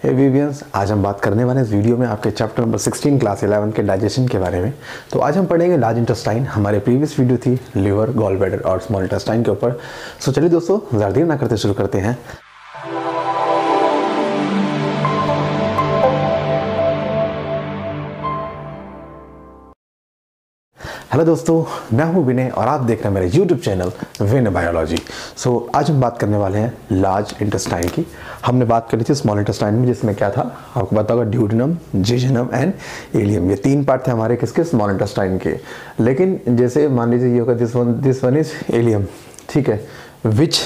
विवियंस, आज हम बात करने वाले हैं इस वीडियो में आपके चैप्टर नंबर 16 क्लास 11 के डाइजेशन के बारे में। तो आज हम पढ़ेंगे लार्ज इंटेस्टाइन। हमारे प्रीवियस वीडियो थी लिवर, गॉल ब्लैडर और स्मॉल इंटेस्टाइन के ऊपर। सो चलिए दोस्तों, ज़्यादा देर ना करते शुरू करते हैं। हेलो दोस्तों, मैं हूं विनय और आप देख रहे हैं मेरे यूट्यूब चैनल विनय बायोलॉजी। सो आज हम बात करने वाले हैं लार्ज इंटेस्टाइन की। हमने बात करी थी स्मॉल इंटेस्टाइन में, जिसमें क्या था आपको पता होगा, ड्यूडेनम, जेजुनम एंड इलियम। ये तीन पार्ट थे हमारे किसके, स्मॉल इंटेस्टाइन के। लेकिन जैसे मान लीजिए ये होगा दिस वन इज इलियम, ठीक है, which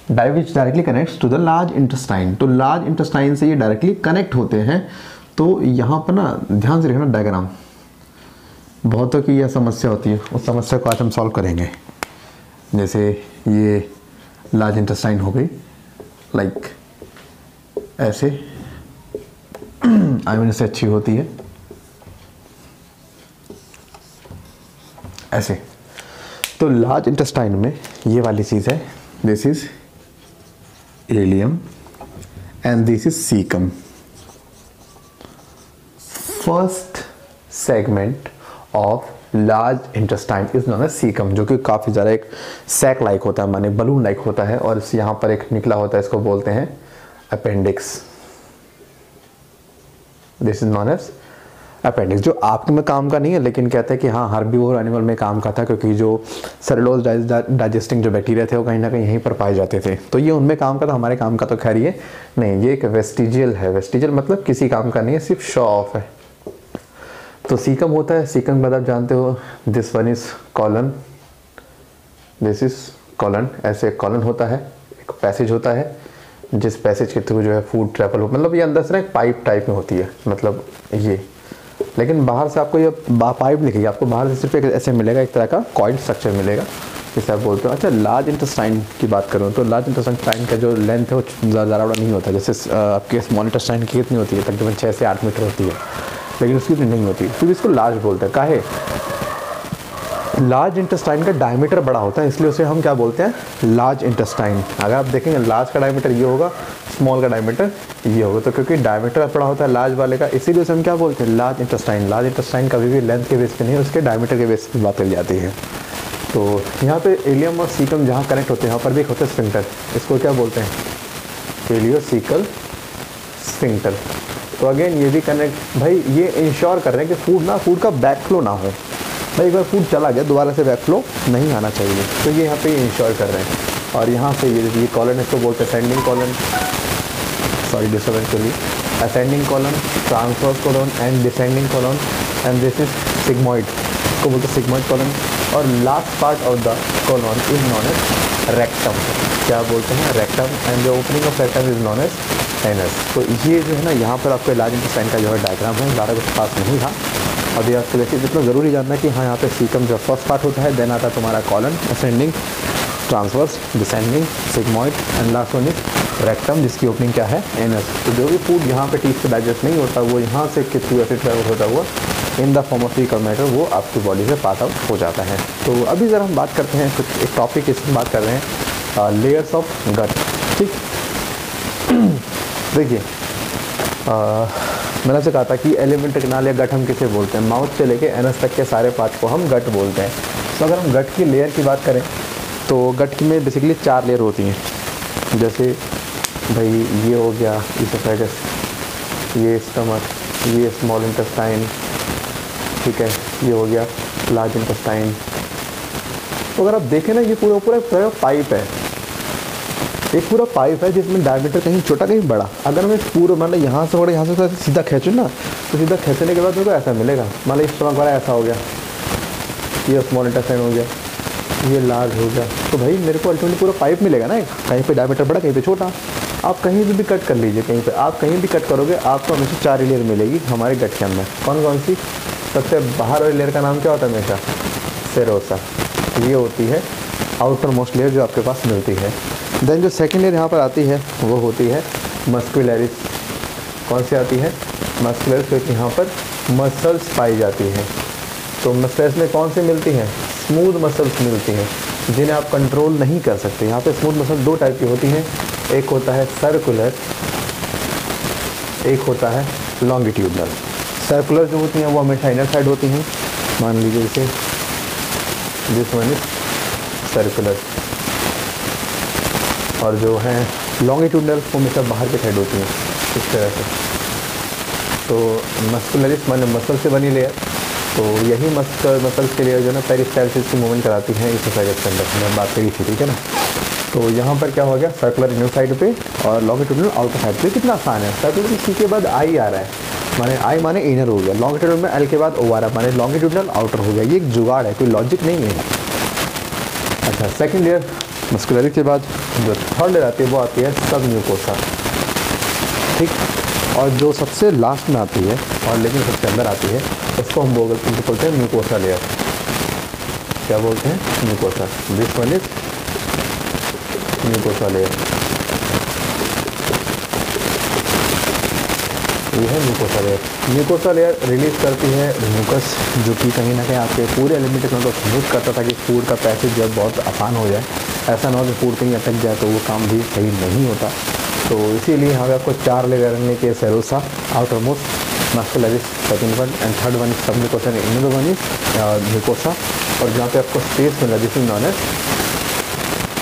directly connects to the large intestine. तो लार्ज इंटेस्टाइन से ये डायरेक्टली कनेक्ट होते हैं। तो यहाँ पर ना ध्यान से देखना डायग्राम, बहुतों की यह समस्या होती है, उस समस्या को आज हम सॉल्व करेंगे। जैसे ये लार्ज इंटेस्टाइन हो गई, लाइक ऐसे आई मीन इससे अच्छी होती है, ऐसे। तो लार्ज इंटेस्टाइन में ये वाली चीज़ है, this is ileum and this is caecum. First segment of large intestine is known as caecum, जो कि काफ़ी ज़्यादा एक सैक लाइक होता है, माने बलून लाइक होता है, और इस यहाँ पर एक निकला होता है, इसको बोलते हैं appendix. This is known as appendix, जो आपके में काम का नहीं है, लेकिन कहते हैं कि हाँ हर्बीवोर एनिमल में काम का था, क्योंकि जो सेलुलोज डाइजेस्टिंग जो बैक्टीरिया थे वो कहीं ना कहीं यहीं पर पाए जाते थे। तो ये उनमें काम का था, हमारे काम का तो खैर ये नहीं, ये एक वेस्टिजियल है। वेस्टिजियल मतलब किसी काम का नहीं है, सिर्फ शो ऑफ है। तो सीकम होता है, सीकम मतलब आप जानते हो, this one is colon, this is colon. ऐसे कॉलन होता है, एक पैसेज होता है, जिस पैसेज के थ्रू जो है फूड ट्रैवल हो, मतलब ये अंदर से ना एक पाइप टाइप में होती है, मतलब ये। लेकिन बाहर से आपको ये पाइप दिखेगी, आपको बाहर से सिर्फ एक ऐसे मिलेगा, एक तरह का कॉइल स्ट्रक्चर मिलेगा, जिसे आप बोलते हो। अच्छा, लार्ज इंटेस्टाइन की बात करूँ तो लार्ज इंटेस्टाइन का जो लेंथ है वो ज़्यादा बड़ा नहीं होता। जैसे आपके स्मॉल इंटेस्टाइन की कितनी होती है, तकरीबन 6 से 8 मीटर होती है, लेकिन उसकी इतनी नहीं होती, फिर इसको लार्ज बोलते हैं। काहे? लार्ज इंटेस्टाइन का डायमीटर बड़ा होता है, इसलिए उसे हम क्या बोलते हैं, लार्ज इंटेस्टाइन। अगर आप देखेंगे लार्ज का डायमीटर ये होगा, स्मॉल का डायमीटर ये होगा, तो क्योंकि डायमीटर बड़ा होता है लार्ज वाले का, इसीलिए उसे हम क्या बोलते हैं, लार्ज इंटेस्टाइन। लार्ज इंटेस्टाइन कभी भी लेंथ के बेस पे नहीं, उसके डायमीटर के बेस पे बात करी जाती है। तो यहाँ पे इलियम और सीकम जहाँ कनेक्ट होते हैं, यहाँ पर भी एक होता है स्फिंक्टर, इसको क्या बोलते हैं, इलियोसीकल स्फिंक्टर। तो अगेन ये भी कनेक्ट, भाई ये इंश्योर कर रहे हैं कि फूड का बैक फ्लो ना हो। भाई एक बार फूड चला गया, दोबारा से बैक फ्लो नहीं आना चाहिए, तो ये यहाँ पे इंश्योर कर रहे हैं। और यहाँ से ये कॉलन, इसको बोलते हैं असेंडिंग कॉलन, सॉरी डिस्टर्बेंस के लिए, ascending colon, transverse colon and descending colon, and this is sigmoid, इसको बोलते हैं सिग्मॉइड कॉलन। और last part of the colon is known as rectum, क्या बोलते हैं, rectum, and the opening of rectum is known as anus. तो ये जो है ना, यहाँ पर आपको लार्ज इंटेस्टाइन का जो है डायग्राम है, ज़्यादा कुछ खास नहीं था। अभी आपको देखिए जितना ज़रूरी जानना है कि हाँ, यहाँ पे सीकम जो फर्स्ट पार्ट होता है, देन आता है तुम्हारा colon, ascending, transverse, descending, sigmoid, and last one is rectum, जिसकी ओपनिंग क्या है, एनस। तो जो भी फूड यहाँ पे टीथ से डाइजेस्ट नहीं होता, वो यहाँ से थ्रू ऐसे ट्रैवल होता हुआ in the form of faecal matter वो आपकी बॉडी से पास आउट हो जाता है। तो अभी ज़रा हम बात करते हैं कुछ एक टॉपिक, इसमें बात कर रहे हैं लेयर्स ऑफ गट। ठीक, देखिए मैंने आपसे कहा था कि एलिमेंट्री कैनाल या गट हम किसे बोलते हैं, माउथ से लेके एनस तक के सारे पार्ट को हम गट बोलते हैं। तो अगर हम गट की लेयर की बात करें तो गट में बेसिकली 4 लेयर होती हैं। जैसे भाई ये हो गया इसोफेगस, ये स्टमक, ये स्मॉल इंटेस्टाइन, ठीक है, ये हो गया लार्ज इंटेस्टाइन। तो अगर आप देखें ना, ये पूरा पाइप है, एक पूरा पाइप है जिसमें डायमीटर कहीं छोटा कहीं बड़ा। अगर मैं पूरा मतलब यहाँ से यहाँ से सीधा खींचूँ ना, तो सीधा खींचने के बाद मेरे को ऐसा मिलेगा, मान लो स्टमक वाला ऐसा हो गया, ये स्मॉल इंटेस्टाइन हो गया, ये लार्ज हो गया। तो भाई मेरे को अल्टीमेटली पूरा पाइप मिलेगा ना, कहीं पे डायमीटर बड़ा, कहीं पे छोटा। आप कहीं भी कट कर लीजिए, कहीं पे आप कहीं भी कट करोगे, आपको हमेशा 4 लेयर मिलेगी हमारे गट के अंदर। कौन कौन सी? सबसे बाहर वाली लेयर का नाम क्या होता है हमेशा, सेरोसा, ये होती है आउटर मोस्ट लेयर जो आपके पास मिलती है। देन जो सेकेंड लेयर यहाँ पर आती है वो होती है मस्कुलरिस। कौन सी आती है? मस्कुलरिस, क्योंकि यहाँ पर मसल्स पाई जाती हैं। तो मसल्स में कौन सी मिलती हैं? स्मूथ मसल्स मिलती हैं, जिन्हें आप कंट्रोल नहीं कर सकते। यहाँ पे स्मूथ मसल 2 टाइप की होती हैं, एक होता है सर्कुलर, एक होता है लॉन्गिट्यूडनल। सर्कुलर जो होती हैं वो हमेशा इनर साइड होती हैं, मान लीजिए इसे दिस वन इज सर्कुलर, और जो है लॉन्गिट्यूडनल वो हमेशा बाहर की साइड होती हैं इस तरह से। तो मस्कुलरिस माने मसल से बनी लेयर, तो यही मसल्स के लेयर जो है ना पेरिस्टाइसिस की मूवमेंट कराती हैं इसोफेगस के अंदर, मैं बात करी थी, ठीक है ना। तो यहाँ पर क्या हो गया, सर्कुलर इनर साइड पे और लॉन्गिट्यूडनल आउटर साइड पे। कितना आसान है, सर्कुलर में सी के बाद आई आ रहा है, माने आई माने इनर हो गया, लॉन्गिट्यूडनल में एल के बाद ओ आ रहा है, माने लॉन्गिट्यूडनल आउटर हो गया। ये एक जुगाड़ है, कोई लॉजिक नहीं है। अच्छा, सेकेंड लेयर मस्कुलरी के बाद जो थर्ड लेयर आती है वो आती है सब म्यूकोसा, ठीक। और जो सबसे लास्ट में आती है और लेकिन सबसे अंदर आती है उसको हम बोलते हैं म्यूकोसा लेयर। क्या बोलते हैं, mucosa. This one is mucosa layer, ये है mucosa layer. Mucosa layer release करती है म्यूकस, जो कि कहीं ना कहीं आपके पूरे एलिमेंट को स्मूथ करता था कि फूड का पैसेज जब बहुत आसान हो जाए, ऐसा ना हो कि फूड कहीं अटक जाए तो वो काम भी सही नहीं होता। तो इसीलिए यहाँ पे आपको 4 लेयर रखने के serosa, outermost muscularis, second one and third one submucosa, inner one is mucosa, और जहाँ पे आपको स्पेस मिला this is known as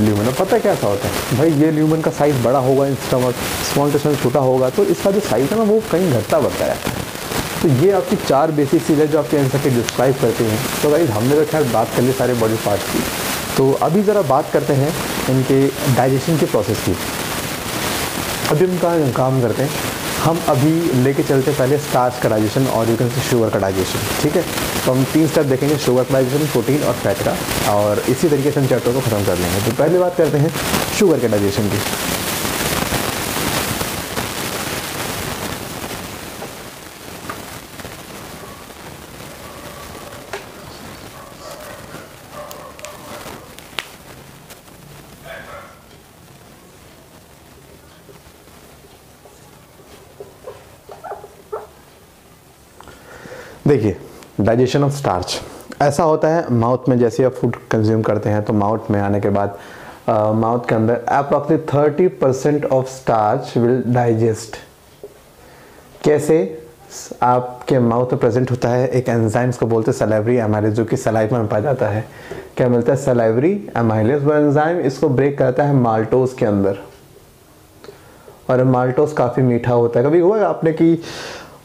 lumen. पता है क्या ऐसा होता है भाई, ये ल्यूमन का साइज बड़ा होगा, स्टमक स्मॉल इंटेस्टाइन छोटा होगा, तो इसका जो साइज है ना वो कहीं घटता बढ़ता रहता है। तो ये आपकी 4 बेसिक चीज़ें जो आपके आंसर के डिस्क्राइब करते हैं। तो गाइस हमने तो खैर बात कर ली सारे बॉडी पार्ट्स की, तो अभी ज़रा बात करते हैं इनके डाइजेशन के प्रोसेस की। अभी हम कहाँ काम करते हैं, हम अभी लेके चलते पहले स्टार्च का डाइजेशन और यू कैन से शुगर का डाइजेशन, ठीक है। तो हम 3 स्टेप देखेंगे, शुगर का डाइजेशन, प्रोटीन और फैट का, और इसी तरीके से हम चैप्टर को ख़त्म कर लेंगे। तो पहले बात करते हैं शुगर के डाइजेशन की। देखिए, डाइजेशन ऑफ स्टार्च ऐसा होता है माउथ में, जैसे आप फूड कंज्यूम करते हैं तो माउथ में आने के बाद माउथ के अंदर approximately 30% of starch will digest. कैसे, आपके माउथ में प्रेजेंट होता है एक एंजाइम्स को बोलते हैं सलाइवरी एमाइलेज, जो कि सलाइवा में पाया जाता है। क्या मिलता है, सलाइवरी एमाइलेज। वो एंजाइम इसको ब्रेक करता है माल्टोज के अंदर, और माल्टोज काफ़ी मीठा होता है। कभी हुआ आपने कि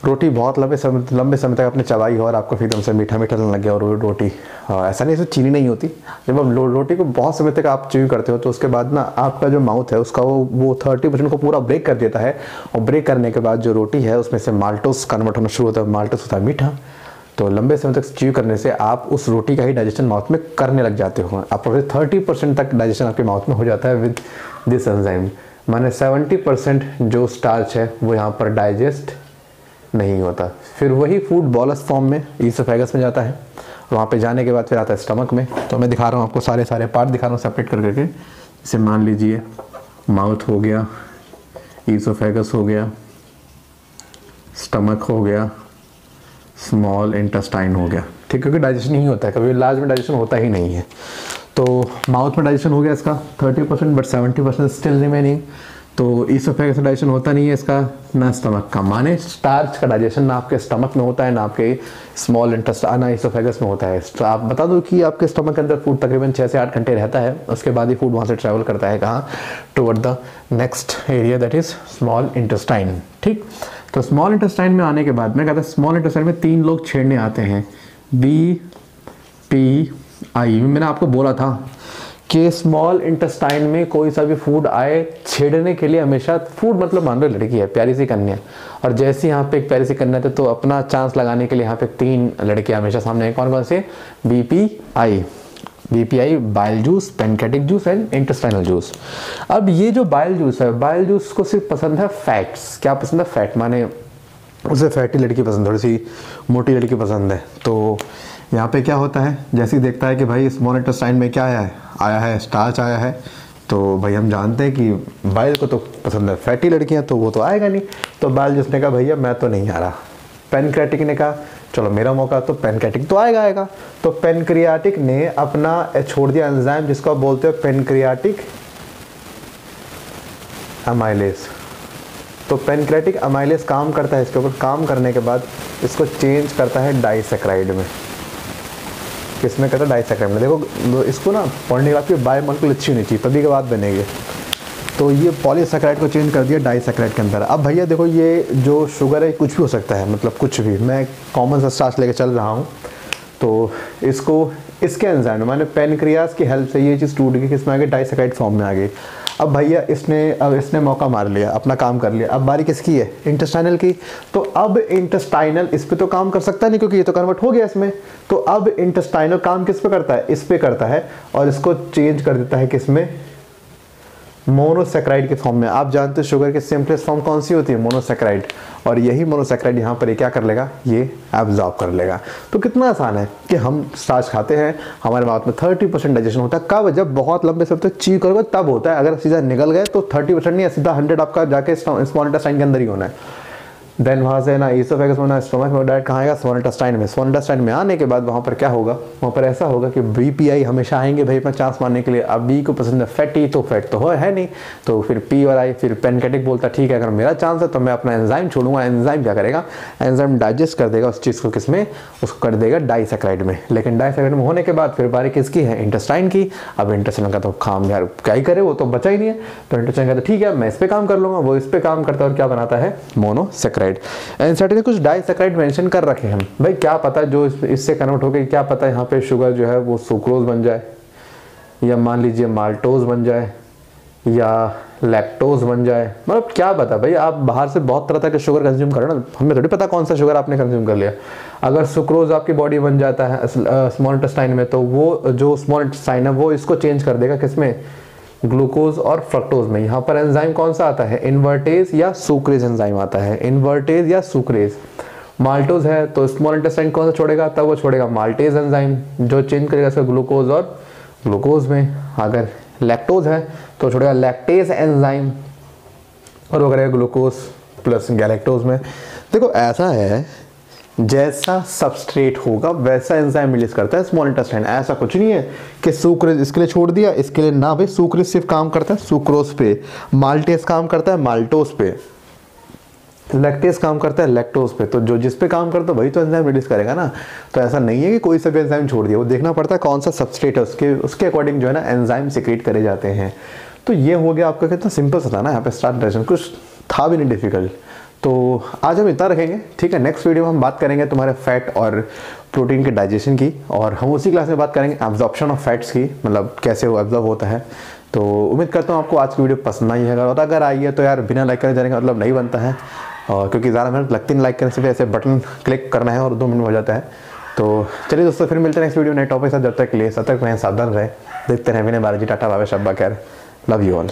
रोटी बहुत लंबे समय तक आपने चबाई हो और आपको फिर एकदम से मीठा मीठा लगने लग गया, और रोटी ऐसा नहीं, इसमें चीनी नहीं होती। जब आप रोटी को बहुत समय तक आप च्यू करते हो तो उसके बाद ना आपका जो माउथ है उसका वो 30% को पूरा ब्रेक कर देता है, और ब्रेक करने के बाद जो रोटी है उसमें से माल्टोस कन्वर्ट होना शुरू होता है। माल्टोस होता है मीठा, तो लंबे समय तक च्यू करने से आप उस रोटी का ही डाइजेशन माउथ में करने लग जाते हो। आपको 30% तक डाइजेशन आपके माउथ में हो जाता है विद दिस एंजाइम। माने 70% जो स्टार्च है वो यहाँ पर डाइजेस्ट नहीं होता। फिर वही फूड बॉलस फॉर्म में ईसोफेगस में जाता है, वहाँ पे जाने के बाद फिर आता है स्टमक में। तो मैं दिखा रहा हूँ आपको सारे पार्ट दिखा रहा हूँ सेपरेट कर करके। जैसे मान लीजिए माउथ हो गया, ईसोफेगस हो गया, स्टमक हो गया, स्मॉल इंटेस्टाइन हो गया, ठीक, क्योंकि डाइजेशन नहीं होता है, कभी लार्ज में डाइजेशन होता ही नहीं है। तो माउथ में डाइजेशन हो गया इसका 30%, बट 70% स्टिल रिमेनिंग। तो ईसोफेगस में डाइजेशन होता नहीं है इसका, ना स्टमक का। माने स्टार्च का डाइजेशन ना आपके स्टमक में होता है, ना आपके स्मॉल इंटेस्टाइन, ना ईसोफेगस में होता है। तो आप बता दो कि आपके स्टमक के अंदर फूड तकरीबन 6 से 8 घंटे रहता है, उसके बाद ही फूड वहाँ से ट्रैवल करता है कहाँ, toward the next area that is small intestine, ठीक। तो स्मॉल इंटेस्टाइन में आने के बाद मैं कहता स्मॉल इंटेस्टाइन में 3 लोग छेड़ने आते हैं, BPI। मैंने आपको बोला था कि स्मॉल इंटेस्टाइन में कोई सा भी फूड आए छेड़ने के लिए हमेशा, फूड मतलब मान लो लड़की है, प्यारी सी कन्या, और जैसे यहाँ पे एक प्यारी सी कन्या थे तो अपना चांस लगाने के लिए यहाँ पे 3 लड़कियाँ हमेशा सामने हैं। कौन कौन से, BPI bile juice, pancreatic juice and intestinal juice. अब ये जो बाइल जूस है, बाइल जूस को सिर्फ पसंद है फैट्स। क्या पसंद है, फैट, माने उसे फैटी लड़की पसंद, थोड़ी सी मोटी लड़की पसंद है। तो यहाँ पे क्या होता है, जैसे ही देखता है कि भाई स्मॉल इंटेस्टाइन में क्या आया है स्टार्च आया है, तो भाई हम जानते हैं कि बाइल को तो पसंद है फैटी लड़कियाँ, तो वो तो आएगा नहीं। तो बाइल जिसने कहा भैया मैं तो नहीं आ रहा। पैनक्रेटिक ने कहा चलो मेरा मौका, तो पैनक्रेटिक तो आएगा। तो पैनक्रियाटिक ने अपना छोड़ दिया एंजाइम जिसको आप बोलते हो पैनक्रियाटिक अमाइलेज। तो पेनक्रेटिक अमाइलेज काम करता है इसके ऊपर, काम करने के बाद इसको चेंज करता है डाइसैकराइड में। किसमें करता है? डाइसैकराइड में। देखो इसको ना पढ़ने के बाद फिर बायोमॉलिक्यूल अच्छी होनी चाहिए, तभी के बाद बनेंगे। तो ये पॉलीसैकराइड को चेंज कर दिया डाइसैकराइड के अंदर। अब भैया देखो ये जो शुगर है कुछ भी हो सकता है, मतलब कुछ भी। मैं कॉमन सा स्टार्च लेके चल रहा हूँ, तो इसको इसके एंजाइम मैंने पेनक्रियाज की हेल्प से ये चीज़ टूट गई, किसमें आ गई? डाइसैकराइड फॉर्म में आ गई। अब भैया इसने मौका मार लिया, अपना काम कर लिया। अब बारी किसकी है? इंटेस्टाइनल की। तो अब इंटेस्टाइनल इस पे तो काम कर सकता नहीं, क्योंकि ये तो कन्वर्ट हो गया इसमें। तो अब इंटेस्टाइनल काम किस पे करता है? इस पे करता है, और इसको चेंज कर देता है किसमें? मोनोसैकराइड के फॉर्म में। आप जानते हो शुगर की सिंपलेस्ट फॉर्म कौन सी होती है? मोनोसैकराइड। और यही मोनोसैकराइड यहाँ पर ये क्या कर लेगा? ये एब्जॉर्ब कर लेगा। तो कितना आसान है कि हम स्टार्च खाते हैं, हमारे माउथ में 30% डाइजेशन होता है। कब? जब बहुत लंबे समय तक ची करोगे तब होता है। अगर सीधा निकल गए तो 30% नहीं है, सीधा 100 आपका जाके स्मॉल इंटेस्टाइन के अंदर ही होना है। देन वहाँ से ना ईसोफेगस में ना स्टोमक में डायरेक्ट कहाँ आएगा? स्मॉल इंटेस्टाइन में। स्मॉल इंटेस्टाइन में आने के बाद वहाँ पर क्या होगा? वहाँ पर ऐसा होगा कि बीपीआई हमेशा आएंगे भाई अपना चांस मारने के लिए। अब बी को पसंद है फैटी, तो फैट तो है नहीं, तो फिर पी और आई, फिर पेनक्रेटिक बोलता ठीक है अगर मेरा चांस है तो मैं अपना एंजाइम छोड़ूंगा। एंजाइम क्या करेगा? एंजाइम डाइजेस्ट कर देगा उस चीज़ को, किसमें? उसको कर देगा डाइसैकराइड में। लेकिन डाइसैकराइड में होने के बाद फिर बारी किसकी है? इंटेस्टाइन की। अब इंटेस्टाइन का तो काम यार क्या ही करे, वो तो बचा ही नहीं है। तो इंटेस्टाइन कहता ठीक है मैं इस पर काम कर लूँगा, वो इस पर काम करता है और क्या बनाता है? मोनोसैकराइड। ने कुछ डाइसैकराइड मेंशन कर रखे हैं भाई, क्या पता जो इससे कन्वर्ट हो गई, क्या पता यहाँ पे शुगर जो है वो सुक्रोज बन जाए, या मान लीजिए माल्टोज बन जाए, या लैक्टोज बन जाए। मतलब क्या पता भाई, आप बाहर से बहुत तरह के शुगर कंज्यूम कर रहे हो ना, हमें थोड़ी पता कौन सा शुगर आपने कंज्यूम कर लिया। अगर सुक्रोज आपकी बॉडी बन जाता है स्मॉल इंटेस्टाइन में, तो वो जो स्मॉल इंटेस्टाइन है वो इसको चेंज कर देगा किसमें? ग्लूकोज और फ्रक्टोज में। यहाँ पर एंजाइम कौन सा आता है? इन्वर्टेज या सुक्रेज एंजाइम आता है। इन्वर्टेज या सुक्रेज। माल्टोज है तो स्मॉल इंटेस्टाइन कौन सा छोड़ेगा? तब वो छोड़ेगा माल्टेज एंजाइम, जो चेंज करेगा इसका ग्लूकोज और ग्लूकोज में। अगर लैक्टोज है तो छोड़ेगा लैक्टेज एंजाइम, और वो करेगा ग्लूकोज प्लस गैलेक्टोज में। देखो ऐसा है, जैसा सबस्ट्रेट होगा वैसा एंजाइम रिलीज करता है स्मॉल इंटेस्टाइन। ऐसा कुछ नहीं है कि सुक्रेज इसके लिए छोड़ दिया, इसके लिए ना भाई। सुक्रेज सिर्फ काम करता है सुक्रोज पे, माल्टेज काम करता है माल्टोज पे, लैक्टेज काम करता है लैक्टोज पे। तो जो जिस पे काम करता है वही तो एंजाइम रिलीज करेगा ना। तो ऐसा नहीं है कि कोई सा भी एंजाइम छोड़ दिया, वो देखना पड़ता है कौन सा सबस्ट्रेट है, उसके अकॉर्डिंग जो है ना एंजाइम सीक्रेट करे जाते हैं। तो ये हो गया आपका, कितना सिंपल सा था ना यहाँ पे स्टार्ट डाइजेशन, कुछ था भी नहीं डिफिकल्ट। तो आज हम इतना रखेंगे, ठीक है। नेक्स्ट वीडियो में हम बात करेंगे तुम्हारे फैट और प्रोटीन के डाइजेशन की, और हम उसी क्लास में बात करेंगे एब्जॉर्प्शन ऑफ फैट्स की, मतलब कैसे वो एब्जॉर्ब होता है। तो उम्मीद करता हूँ आपको आज की वीडियो पसंद आई है, और अगर आई है तो यार बिना लाइक करे जाने का मतलब नहीं बनता है, और क्योंकि ज़्यादा मेहनत लगती नहीं, लाइक करने से भी ऐसे बटन क्लिक करना है और 2 मिनट हो जाता है। तो चलिए दोस्तों फिर मिलते हैं नेक्स्ट वीडियो नए टॉपिक साथ। जब तक के लिए सतर्क रहें, सावधान रहें, देखते रहें विनय बालाजी, टाटा बाय बाय, शब्बा खैर, लव यू ऑल।